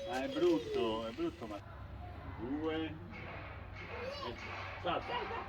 È brutto, ma due e salta.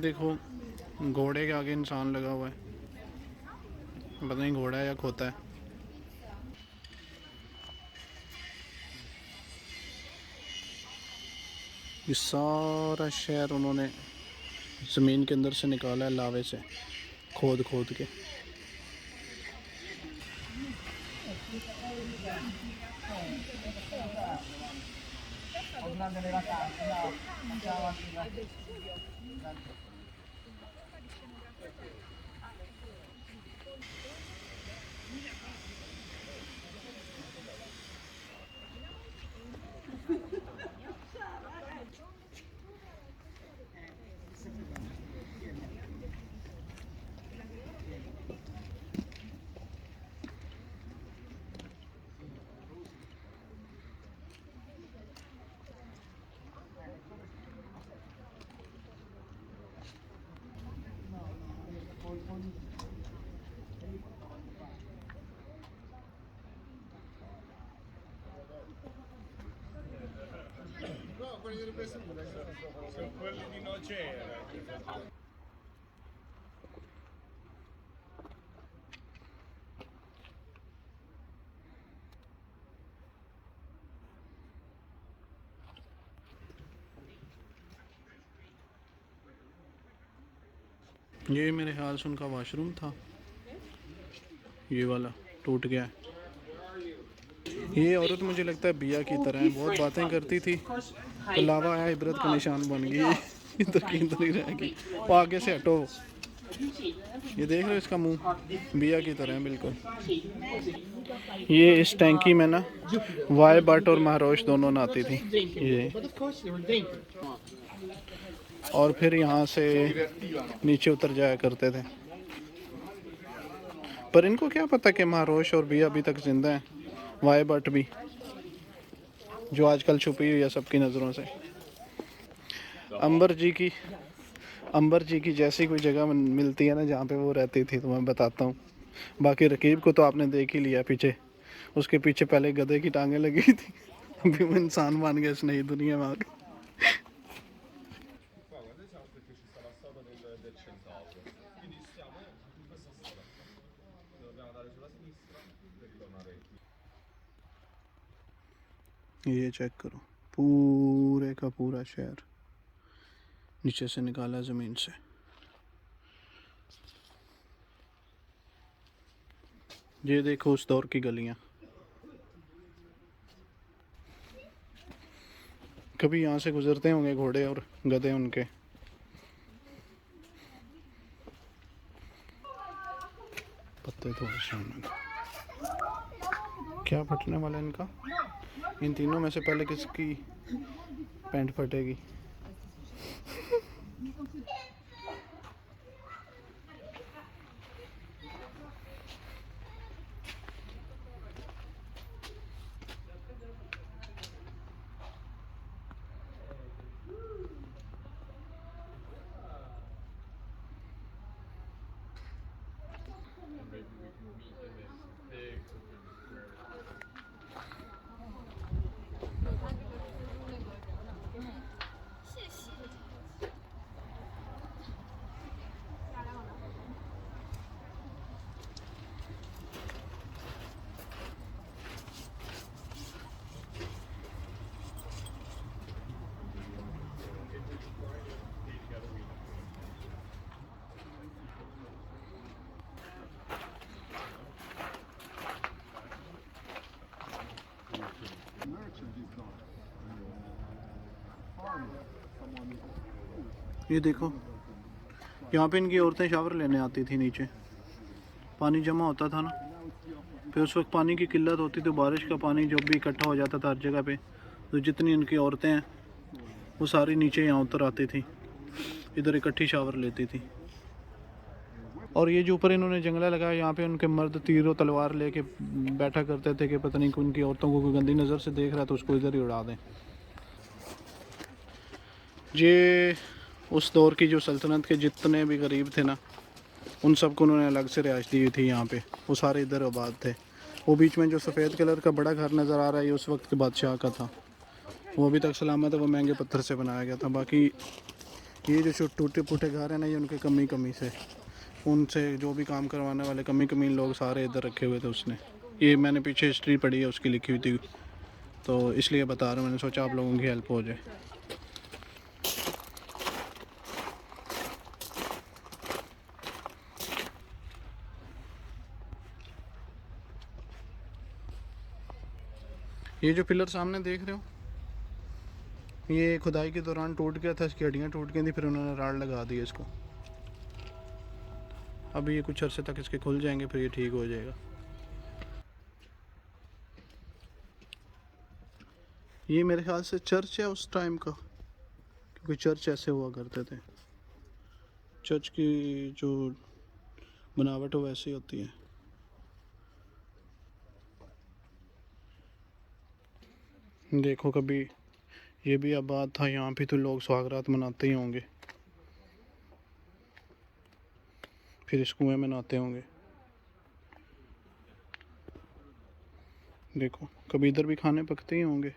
देखो घोड़े के आगे इंसान लगा हुआ है, पता नहीं घोड़ा है या खोता है। ये सारा शहर उन्होंने ज़मीन के अंदर से निकाला है, लावे से खोद खोद के। Quelli di Nocera. ये मेरे ख्याल से उनका वॉशरूम था, ये वाला टूट गया है। ये औरत मुझे लगता है बिया की तरह है, बहुत बातें करती थी तो लावा आया, इबरत का निशान बन गई। इधर की इधर ही रहेगी। वो आगे से हटो, ये देख रहे हो इसका मुंह बिया की तरह है बिल्कुल। ये इस टैंकी में ना वाई बट और महारोश दोनों नहाती थी ये, और फिर यहाँ से नीचे उतर जाया करते थे। पर इनको क्या पता कि महारोश और बिया अभी तक जिंदा हैं, वाई बट भी, जो आजकल छुपी हुई है सबकी नज़रों से। अंबर जी की जैसी कोई जगह मिलती है ना जहाँ पे वो रहती थी तो मैं बताता हूँ। बाकी रकीब को तो आपने देख ही लिया पीछे, उसके पीछे पहले गधे की टांगें लगी थी, अभी वो इंसान बन गया इस नई दुनिया में आके। ये चेक करो, पूरे का पूरा शहर नीचे से निकाला ज़मीन से। ये देखो उस दौर की गलियां, कभी यहाँ से गुजरते होंगे घोड़े और गधे उनके। पत्ते तो क्या फटने वाला इनका? इन तीनों में से पहले किसकी पैंट फटेगी? ये देखो, यहाँ पे इनकी औरतें शावर लेने आती थी नीचे। पानी जमा होता था ना, फिर उस वक्त पानी की किल्लत होती तो बारिश का पानी जब भी इकट्ठा हो जाता था हर जगह पे, तो जितनी इनकी औरतें हैं वो सारी नीचे यहाँ उतर आती थी, इधर इकट्ठी शावर लेती थी। और ये जो ऊपर इन्होंने जंगला लगाया, यहाँ पे उनके मर्द तीर और तलवार लेके बैठा करते थे कि पता नहीं उनकी औरतों को कोई गंदी नज़र से देख रहा है तो उसको इधर ही उड़ा दें। ये उस दौर की जो सल्तनत के जितने भी गरीब थे ना, उन सबको उन्होंने अलग से रिहाइश दी हुई थी यहाँ पे, वो सारे इधर आबाद थे। वो बीच में जो सफ़ेद कलर का बड़ा घर नज़र आ रहा है ये उस वक्त के बादशाह का था, वो अभी तक सलामत है, वो महंगे पत्थर से बनाया गया था। बाकी ये जो टूटे फूटे घर हैं ना, ये उनके कमी से, उनसे जो भी काम करवाने वाले कमी लोग सारे इधर रखे हुए थे उसने। ये मैंने पीछे हिस्ट्री पढ़ी है उसकी लिखी हुई थी, तो इसलिए बता रहा हूँ, मैंने सोचा आप लोगों की हेल्प हो जाए। ये जो पिलर सामने देख रहे हो, ये खुदाई के दौरान टूट गया था, इसकी हड्डियाँ टूट गई थी, फिर उन्होंने राड लगा दी इसको। अभी ये कुछ अरसे तक इसके खुल जाएंगे, फिर ये ठीक हो जाएगा। ये मेरे ख्याल से चर्च है उस टाइम का, क्योंकि चर्च ऐसे हुआ करते थे। चर्च की जो बनावट हो वैसी होती है। देखो, कभी ये भी आबाद था, यहाँ पे तो लोग सुहागरात मनाते ही होंगे, फिर इस कुएं में नहाते होंगे। देखो, कभी इधर भी खाने पकते ही होंगे।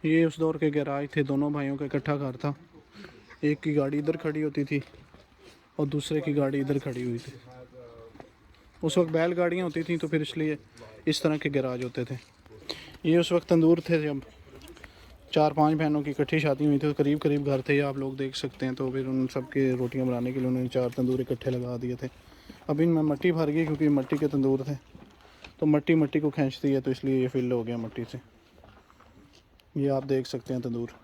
ये उस दौर के गैराज थे, दोनों भाइयों का इकट्ठा घर था। एक की गाड़ी इधर खड़ी होती थी और दूसरे की गाड़ी इधर खड़ी हुई थी। उस वक्त बैलगाड़ियाँ होती थी, तो फिर इसलिए इस तरह के गैराज होते थे। ये उस वक्त तंदूर थे, जब 4-5 बहनों की इकट्ठी शादी हुई थी, तो करीब करीब घर थे, आप लोग देख सकते हैं। तो फिर उन सब के रोटियां बनाने के लिए उन्होंने 4 तंदूर इकट्ठे लगा दिए थे। अब इनमें मट्टी भर गई, क्योंकि मट्टी के तंदूर थे, तो मट्टी को खींचती है, तो इसलिए ये फिल हो गया मट्टी से। ये आप देख सकते हैं तंदूर।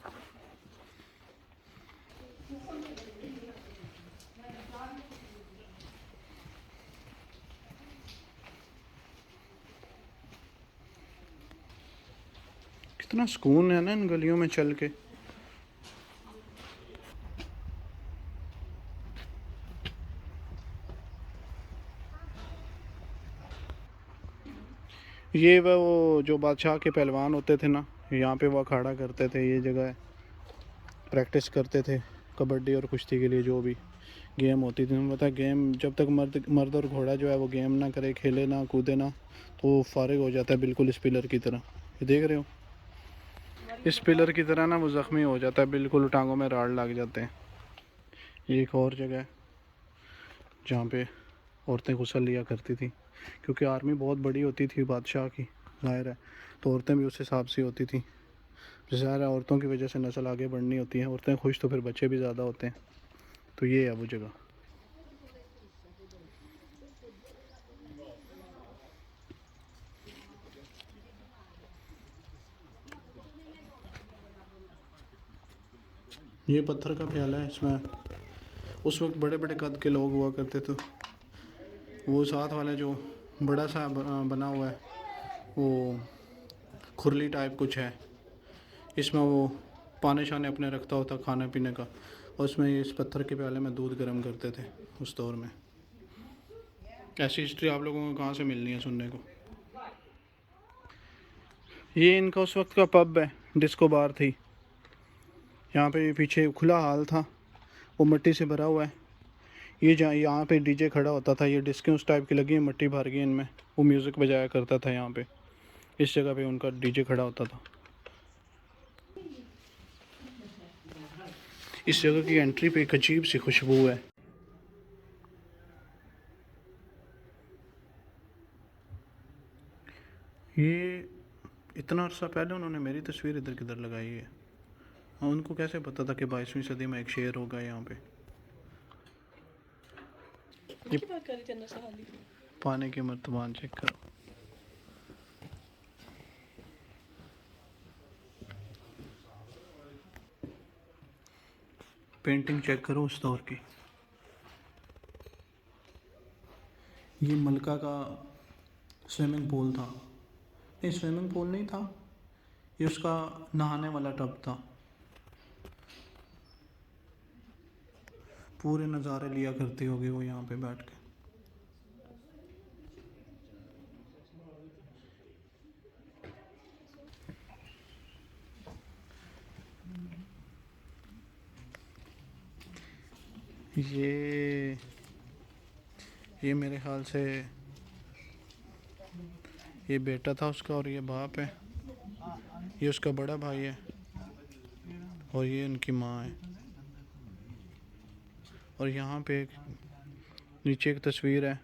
कितना सुकून है ना इन गलियों में चल के। ये वो जो बादशाह के पहलवान होते थे ना, यहाँ पे वो अखाड़ा करते थे, ये जगह है, प्रैक्टिस करते थे कबड्डी और कुश्ती के लिए, जो भी गेम होती थी। मैं बता, गेम जब तक मर्द और घोड़ा जो है वो गेम ना करे, खेले ना, कूदे ना, तो फारिग हो जाता है, बिल्कुल इस पिलर की तरह। ये देख रहे हो, इस पिलर की तरह ना वो ज़ख्मी हो जाता है, बिल्कुल टांगों में राड़ लग जाते हैं। ये एक और जगह है जहाँ पे औरतें गुस्सा लिया करती थी, क्योंकि आर्मी बहुत बड़ी होती थी बादशाह की, ज़ाहिर है, तो औरतें भी उस हिसाब से होती थी। ज़ाहिर है, औरतों की वजह से नस्ल आगे बढ़नी होती है, औरतें खुश तो फिर बच्चे भी ज़्यादा होते हैं। तो ये है वो जगह। ये पत्थर का प्याला है, इसमें उस वक्त बड़े बड़े कद के लोग हुआ करते थे। वो साथ वाले जो बड़ा सा बना हुआ है, वो खुरली टाइप कुछ है, इसमें वो पानी शाने अपने रखता होता खाने पीने का, और उसमें इस पत्थर के प्याले में दूध गर्म करते थे उस दौर में। ऐसी हिस्ट्री आप लोगों को कहाँ से मिलनी है सुनने को। ये इनका उस वक्त का पब है, डिस्को बार थी। यहाँ पे पीछे खुला हाल था, वो मिट्टी से भरा हुआ है। ये जहाँ यहाँ पे डीजे खड़ा होता था, ये डिस्कें उस टाइप की लगी हैं, मिट्टी भर गई इनमें, वो म्यूज़िक बजाया करता था यहाँ पे। इस जगह पे उनका डीजे खड़ा होता था। इस जगह की एंट्री पे एक अजीब सी खुशबू है। ये इतना अर्सा पहले उन्होंने मेरी तस्वीर इधर किधर लगाई है, और उनको कैसे पता था कि 22वीं सदी में एक शेर होगा यहाँ पे। ये पानी के मर्तबान चेक करो। पेंटिंग चेक करो उस दौर की। ये मलका का स्विमिंग पूल था। नहीं, स्विमिंग पूल नहीं था, ये उसका नहाने वाला टब था। पूरे नज़ारे लिया करती होगी वो यहाँ पे बैठ के। ये मेरे ख्याल से ये बेटा था उसका और ये बाप है। ये उसका बड़ा भाई है और ये उनकी माँ है। और यहाँ पे नीचे एक तस्वीर है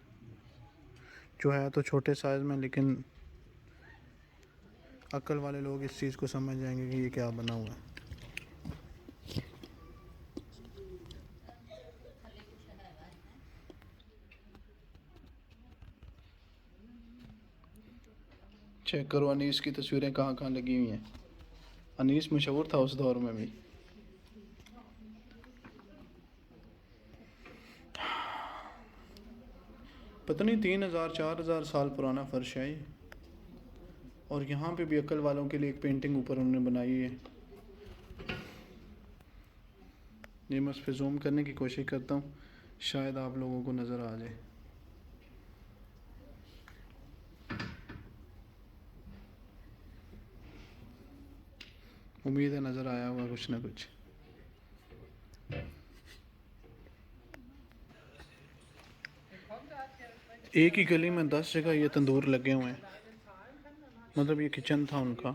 जो है तो छोटे साइज़ में, लेकिन अक्ल वाले लोग इस चीज़ को समझ जाएंगे कि ये क्या बना हुआ है। चेक करो अनीस की तस्वीरें कहाँ कहाँ लगी हुई हैं। अनीस मशहूर था उस दौर में भी। पता नहीं 3000-4000 साल पुराना फर्श है ये। और यहाँ पे भी अक्ल वालों के लिए एक पेंटिंग ऊपर उन्होंने बनाई है। ये मैं उस पर जूम करने की कोशिश करता हूँ, शायद आप लोगों को नज़र आ जाए। उम्मीद है नज़र आया होगा कुछ ना कुछ। एक ही गली में 10 जगह ये तंदूर लगे हुए हैं। मतलब ये किचन था उनका।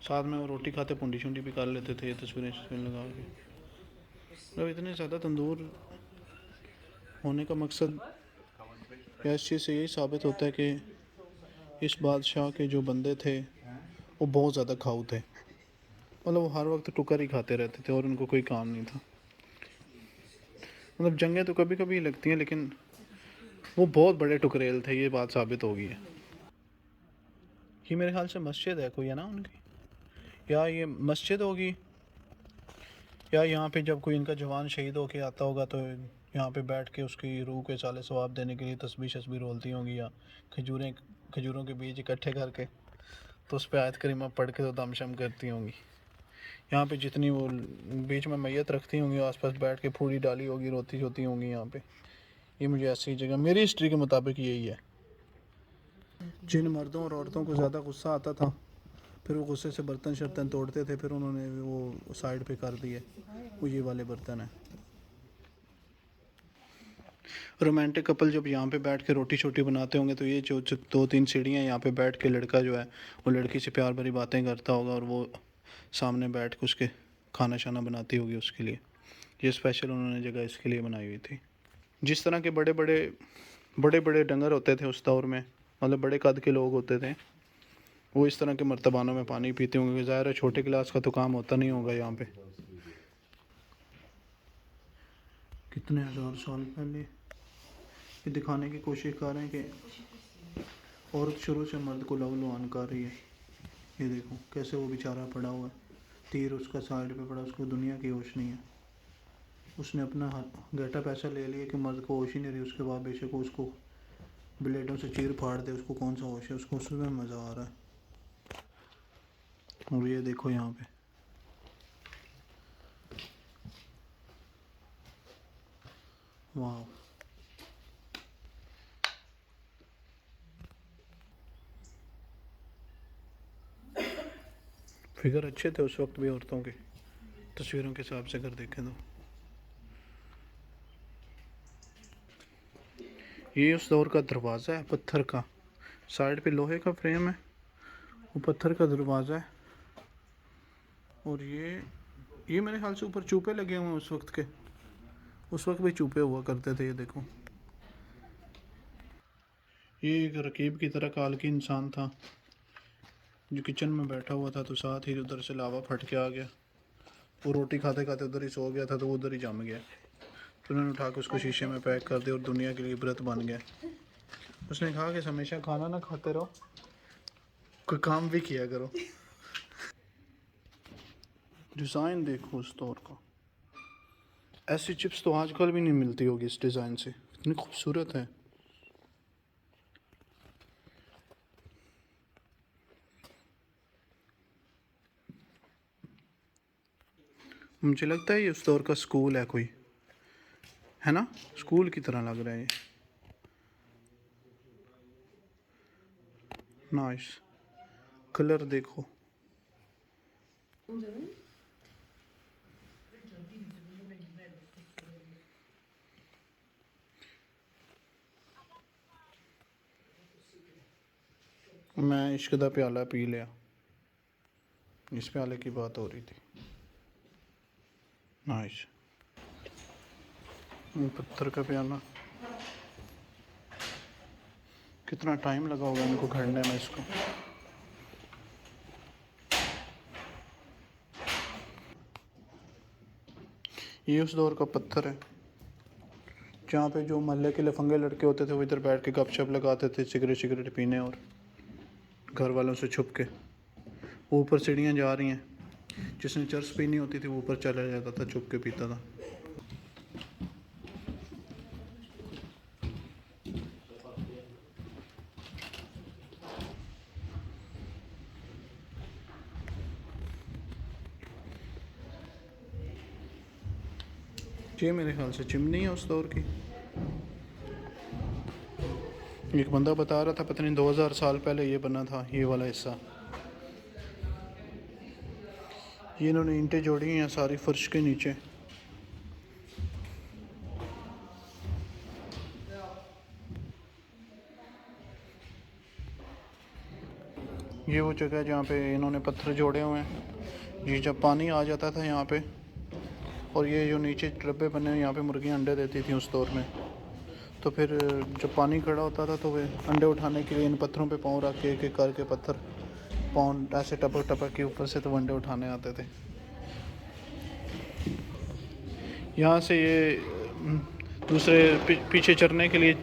साथ में वो रोटी खाते पुंडी शुंडी भी कर लेते थे। ये तस्वीरें लगा के। मतलब इतने ज़्यादा तंदूर होने का मकसद या इस चीज़ से यही साबित होता है कि इस बादशाह के जो बंदे थे वो बहुत ज़्यादा खाऊ थे। मतलब वो हर वक्त टुकर ही खाते रहते थे और उनको कोई काम नहीं था। मतलब जंगें तो कभी कभी लगती हैं, लेकिन वो बहुत बड़े टुकरेल थे, ये बात साबित हो गई है। ये मेरे ख्याल से मस्जिद है कोई, है ना उनकी, या ये मस्जिद होगी, या यहाँ पे जब कोई इनका जवान शहीद होके आता होगा तो यहाँ पे बैठ के उसकी रूह के साले सवाब देने के लिए तस्बीह शस्बीह रोलती होंगी, या खजूरों के बीज इकट्ठे करके तो उस पर आयत करीमा पढ़ के तो दमशम करती होंगी। यहाँ पे जितनी वो बीच में मैयत रखती होंगी, आसपास बैठ के फूड़ी डाली होगी, रोती होती होंगी यहाँ पे। ये मुझे ऐसी जगह मेरी हिस्ट्री के मुताबिक यही है। जिन मर्दों और औरतों को ज़्यादा गुस्सा आता था, फिर वो गुस्से से बर्तन शर्तन तोड़ते थे, फिर उन्होंने वो साइड पे कर दिए। वो ये वाले बर्तन हैं। रोमांटिक कपल जब यहाँ पे बैठ के रोटी शोटी बनाते होंगे तो ये जो 2-3 सीढ़ियाँ यहाँ पे बैठ के लड़का जो है वो लड़की से प्यार भरी बातें करता होगा और वो सामने बैठ के उसके खाना शाना बनाती होगी उसके लिए। ये स्पेशल उन्होंने जगह इसके लिए बनाई हुई थी। जिस तरह के बड़े बड़े डंगर होते थे उस दौर में, मतलब बड़े कद के लोग होते थे, वो इस तरह के मर्तबानों में पानी पीते होंगे। ज़ाहिर है छोटे गिलास का तो काम होता नहीं होगा यहाँ पे। कितने हज़ार साल पहले ये दिखाने की कोशिश कर रहे हैं कि औरत शुरू से मर्द को लहू कर रही है। ये देखो कैसे वो बेचारा पड़ा हुआ है, तीर उसका साइड पे पड़ा, उसको दुनिया की होश नहीं है। उसने अपना गेटअप ऐसा ले लिया कि मर्द को होश ही नहीं रही। उसके बाद बेशक उसको ब्लेडों से चीर फाड़ दे, उसको कौन सा होश है, उसको उसमें मज़ा आ रहा है। और ये देखो यहाँ पे वाह, फिगर अच्छे थे उस वक्त भी औरतों के, तस्वीरों के हिसाब से अगर देखें तो। ये उस दौर का दरवाज़ा है पत्थर का, साइड पे लोहे का फ्रेम है, वो पत्थर का दरवाज़ा है। और ये मेरे ख्याल से ऊपर चूपे लगे हुए हैं उस वक्त के। उस वक्त भी चूपे हुआ करते थे। ये देखो ये एक रकीब की तरह काल की इंसान था जो किचन में बैठा हुआ था, तो साथ ही उधर से लावा फट के आ गया। वो रोटी खाते खाते उधर ही सो गया था तो वो उधर ही जम गया। तो उन्होंने उठा के उसको शीशे में पैक कर दिया और दुनिया के लिए इबरत बन गया। उसने कहा कि हमेशा खाना ना खाते रहो, कोई काम भी किया करो। डिज़ाइन देखो उस दौर का, ऐसी चिप्स तो आजकल भी नहीं मिलती होगी इस डिज़ाइन से, इतनी खूबसूरत है। मुझे लगता है ये उस दौर का स्कूल है कोई, है ना, स्कूल की तरह लग रहा है ये। नाइस कलर देखो। मैं इश्क दा प्याला पी लिया, इस प्याले की बात हो रही थी। नाइस पत्थर का प्याला, कितना टाइम लगा होगा इनको घड़ने में इसको। ये उस दौर का पत्थर है जहाँ पे जो मोहल्ले के लफंगे लड़के होते थे वो इधर बैठ के गपशप लगाते थे, सिगरेट पीने, और घर वालों से छुप के। ऊपर सीढ़ियाँ जा रही हैं, जिसने चर्स पीनी होती थी वो ऊपर चला जाता था, छुप के पीता था। ये मेरे ख्याल से चिमनी है उस दौर की। एक बंदा बता रहा था पता नहीं 2000 साल पहले ये बना था, ये वाला हिस्सा। ये इन्होंने ईंटें जोड़ी हैं सारी फर्श के नीचे। ये वो जगह है जहाँ पे इन्होंने पत्थर जोड़े हुए हैं। ये जब पानी आ जाता था यहाँ पे, और ये जो नीचे डब्बे बने हुए यहाँ पे मुर्गियाँ अंडे देती थी उस दौर में, तो फिर जब पानी खड़ा होता था तो वे अंडे उठाने के लिए इन पत्थरों पे पाँव रख के एक एक करके पत्थर पाँव ऐसे टपक टपक के ऊपर से तो अंडे उठाने आते थे। यहाँ से ये दूसरे पीछे चरने के लिए,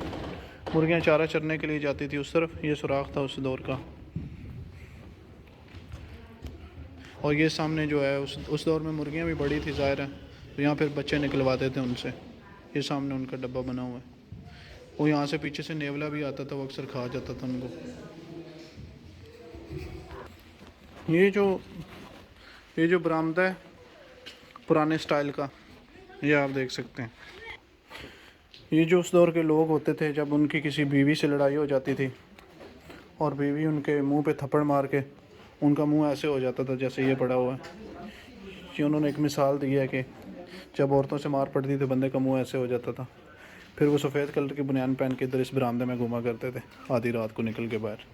मुर्गियाँ चारा चरने के लिए जाती थी उस तरफ। ये सुराख था उस दौर का। और ये सामने जो है उस दौर में मुर्गियाँ भी बड़ी थी ज़ाहिर है, तो यहाँ फिर बच्चे निकलवाते थे उनसे। ये सामने उनका डब्बा बना हुआ है। वो यहाँ से पीछे से नेवला भी आता था, वो अक्सर खा जाता था उनको। ये जो बरामदा है पुराने स्टाइल का, ये आप देख सकते हैं। ये जो उस दौर के लोग होते थे, जब उनकी किसी बीवी से लड़ाई हो जाती थी और बीवी उनके मुंह पे थप्पड़ मार के उनका मुंह ऐसे हो जाता था जैसे ये पड़ा हुआ है। कि उन्होंने एक मिसाल दी है कि जब औरतों से मार पड़ती थी बंदे का मुंह ऐसे हो जाता था। फिर वो सफ़ेद कलर की बनियान पहन के इधर इस बरामदे में घूमा करते थे आधी रात को निकल के बाहर।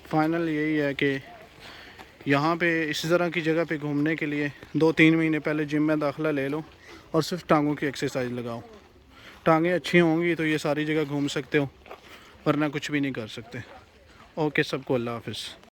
फाइनल यही है कि यहाँ पे इस तरह की जगह पे घूमने के लिए 2-3 महीने पहले जिम में दाखिला ले लो और सिर्फ टांगों की एक्सरसाइज लगाओ। टांगें अच्छी होंगी तो ये सारी जगह घूम सकते हो, वरना कुछ भी नहीं कर सकते। ओके सबको अल्लाह हाफ़िज़।